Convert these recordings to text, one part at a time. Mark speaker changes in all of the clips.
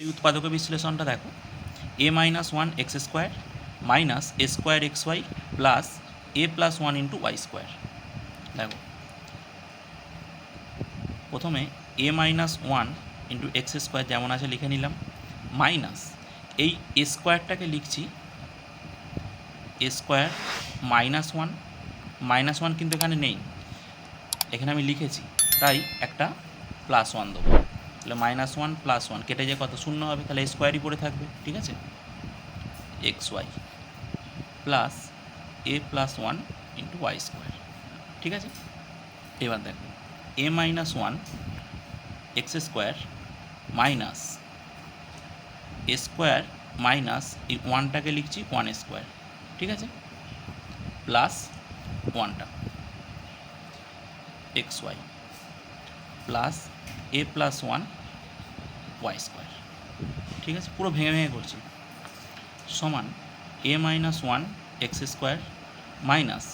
Speaker 1: এই উৎপাদক বিশ্লেষণটা দেখো, a minus one x square minus A square x Y plus A plus one into Y square. দেখো প্রথমে a minus one into x square যেমন আছে লিখে নিলাম, মাইনাস এই এ স্কোয়ারটাকে লিখছি এ স্কোয়ার মাইনাস ওয়ান কিন্তু এখানে নেই, এখানে আমি লিখেছি তাই একটা প্লাস ওয়ান দেবো। তাহলে মাইনাস ওয়ান প্লাস ওয়ান কেটে যে কত শূন্য হবে, তাহলে স্কোয়ারই পড়ে থাকবে। ঠিক আছে, এক্স ওয়াই প্লাস এ plus one into Y square. ঠিক আছে, এবার দেখো A minus one x square minus A square minus এই ওয়ানটাকে লিখছি ওয়ান স্কোয়ার। ঠিক আছে, প্লাস ওয়ানটা এক্স ওয়াই প্লাস এ প্লাস ওয়ান ওয়াই স্কোয়ার। ঠিক আছে, পুরো ভেঙে ভেঙে করছি, সমান A minus one x square minus,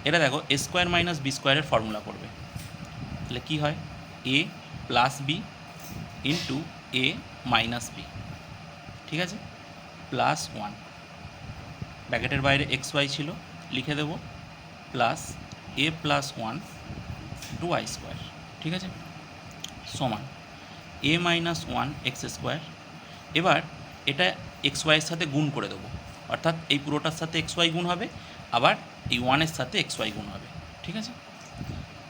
Speaker 1: এটা দেখো এ স্কোয়ার মাইনাস বি স্কোয়ারের ফর্মুলা করবে, তাহলে কী হয় A plus B into A minus B. ঠিক আছে, প্লাস ওয়ান, ব্র্যাকেটের বাইরে এক্স ওয়াই ছিল লিখে দেবো, plus A plus one to Y square. ঠিক আছে, সমান A minus one x square. এবার এটা এক্স ওয়াইয়ের সাথে গুণ করে দেবো, অর্থাৎ এই পুরোটার সাথে এক্স ওয়াই গুণ হবে, আবার এই ওয়ানের সাথে এক্স ওয়াই গুণ হবে। ঠিক আছে,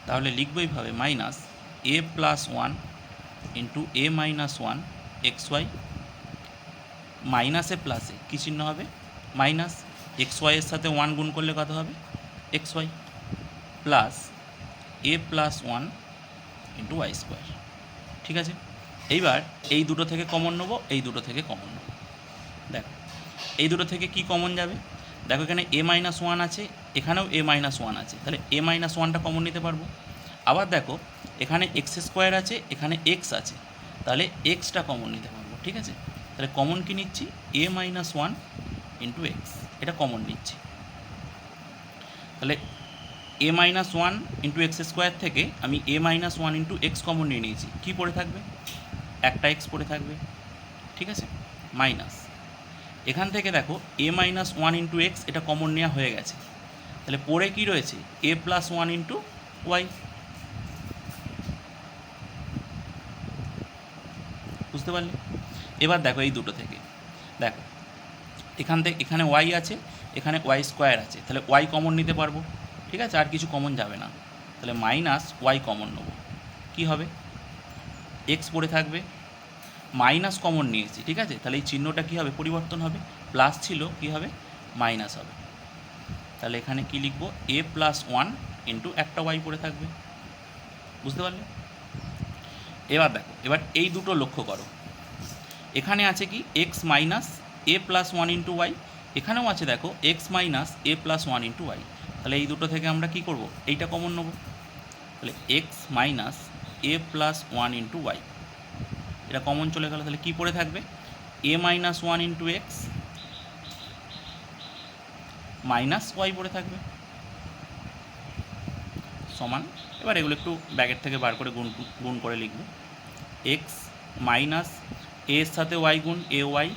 Speaker 1: তাহলে লিখবো এইভাবে minus A plus one into A minus one x Y, মাইনাসে প্লাসে কী চিহ্ন হবে মাইনাস, এক্স ওয়াইয়ের সাথে ওয়ান গুণ করলে কত হবে এক্স ওয়াই, প্লাস এ plus one into Y square. ঠিক আছে, এইবার এই দুটো থেকে কমন নেবো, এই দুটো থেকে কমন নেবো। দেখো এই দুটো থেকে কি কমন যাবে, দেখো এখানে এ মাইনাস ওয়ান আছে, এখানেও এ মাইনাস ওয়ান আছে, তাহলে এ মাইনাস ওয়ানটা কমন নিতে পারবো। আবার দেখো এখানে এক্স স্কোয়ার আছে, এখানে এক্স আছে, তাহলে এক্সটা কমন নিতে পারবো। ঠিক আছে, তাহলে কমন কি নিচ্ছি A minus one into X, এটা কমন নিচ্ছি। তাহলে A minus one into x square থেকে আমি A minus one into X common নিয়ে নিয়েছি, কী পড়ে থাকবে একটা এক্স পড়ে থাকবে। ঠিক আছে, মাইনাস এখান থেকে দেখো A minus one into X এটা কমন নেওয়া হয়ে গেছে, তাহলে পড়ে কী রয়েছে এ প্লাস ওয়ান ইন্টু ওয়াই। বুঝতে পারলে? এবার দেখো এই দুটো থেকে দেখো এখান থেকে এখানে ওয়াই আছে, এখানে ওয়াই স্কোয়ার আছে, তাহলে ওয়াই কমন নিতে পারবো। ঠিক আছে, আর কিছু কমন যাবে না, তাহলে মাইনাস ওয়াই কমন নেবো, কী হবে এক্স পড়ে থাকবে, মাইনাস কমন নিয়েছি। ঠিক আছে, তাহলে এই চিহ্নটা কী হবে পরিবর্তন হবে, প্লাস ছিল কী হবে মাইনাস হবে, তাহলে এখানে কি লিখবো এ প্লাস ওয়ান ইন্টু একটা ওয়াই পড়ে থাকবে। বুঝতে পারলে? এবার দেখো এবার এই দুটো লক্ষ্য করো, এখানে আছে কি x minus A plus one into Y, এখানেও আছে দেখো x minus A plus one into Y, তাহলে এই দুটো থেকে আমরা কি করব এইটা কমন নেব, তাহলে X minus A plus one into Y, এটা কমন চলে গেল, তাহলে কী পড়ে থাকবে A minus one into X minus Y পড়ে থাকবে, সমান। এবার এগুলো একটু ব্র্যাকেট থেকে বার করে গুণ করে লিখব, এক্স মাইনাস এর সাথে ওয়াই গুণ এ ওয়াই,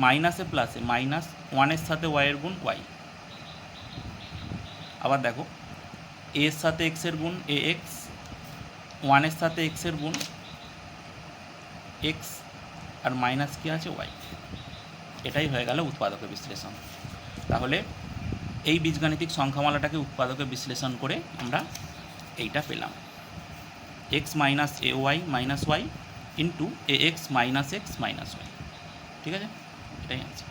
Speaker 1: মাইনাসে প্লাসে মাইনাস ওয়ানের সাথে ওয়াইয়ের গুণ ওয়াই। আবার দেখো এর সাথে এক্সের গুণ এ এক্স, ওয়ানের সাথে এক্সের গুণ এক্স, আর মাইনাস কী আছে ওয়াই। এটাই হয়ে গেল উৎপাদকের বিশ্লেষণ। তাহলে এই বীজগাণিতিক সংখ্যামালাটাকে উৎপাদকে বিশ্লেষণ করে আমরা এইটা পেলাম, x minus A Y minus Y into A x minus Y. ঠিক আছে, এটাই আছে।